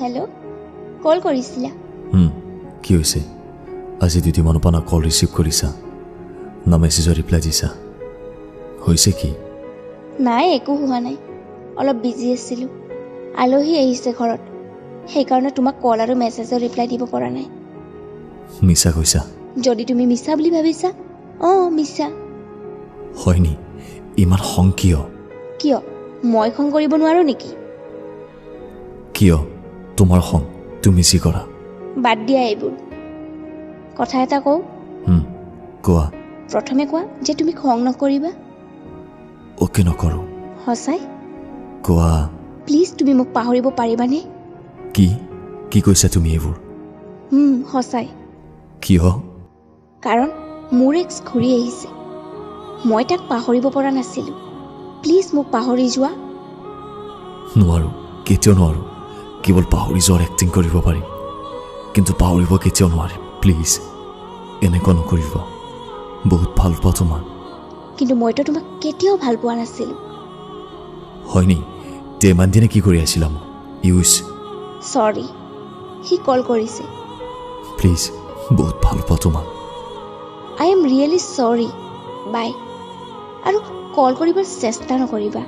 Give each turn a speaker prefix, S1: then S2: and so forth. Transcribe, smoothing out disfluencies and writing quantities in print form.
S1: Hello' কল কৰিছিলা?
S2: কি হৈছে? আজি দুদিনমানৰ পৰা না কল ৰিচিভ কৰিছা না মেছেজৰ ৰিপ্লাই দিছা, হৈছে কি?
S1: নাই, একো হোৱা নাই, অলপ বিজি আছিলোঁ। আলহী আহিছে ঘৰত, সেইকাৰণে তোমাক কল আৰু মেছেজৰ ৰিপ্লাই দিব পৰা নাই।
S2: মিছা কৈছা?
S1: যদি তুমি মিছা বুলি ভাবিছা, মিছা।
S2: হয়নি? ইমান খং কিয়?
S1: কিয় মই খং কৰিব নোৱাৰো নেকি?
S2: কিয় তোমাৰ খং? তুমি যি কৰা।
S1: বাদ দিয়া এইবোৰ। কথা এটা কওঁ?
S2: কোৱা।
S1: প্ৰথমে কোৱা যে তুমি খং নকৰিবা।
S2: অ'কে, নকৰো।
S1: সঁচাই?
S2: কোৱা।
S1: প্লিজ, তুমি মোক পাহৰিব পাৰিবানে?
S2: কি কৈছা তুমি এইবোৰ?
S1: সঁচাই।
S2: কিয়?
S1: কাৰণ মোৰ এক্স ঘূৰি আহিছে, মই তাক পাহৰিব পৰা নাছিলোঁ। প্লিজ মোক পাহৰি যোৱা।
S2: নোৱাৰো, কেতিয়াও নোৱাৰো। কেৱল পাহৰি যোৱাৰ এক্টিং কৰিব পাৰি, কিন্তু পাহৰিব কেতিয়াও নোৱাৰিম। প্লিজ এনেকুৱা নকৰিবা, বহুত ভাল পাওঁ তোমাক।
S1: কিন্তু মইতো তোমাক কেতিয়াও ভাল পোৱা নাছিলোঁ।
S2: হয়নি? তে ইমান দিনে কি কৰি আছিলা মোক?
S1: চৰি, সি কল কৰিছে।
S2: প্লিজ, বহুত ভাল পাওঁ তোমাক।
S1: আই এম ৰিয়েলি চৰি। বাই। আৰু কল কৰিবৰ চেষ্টা নকৰিবা।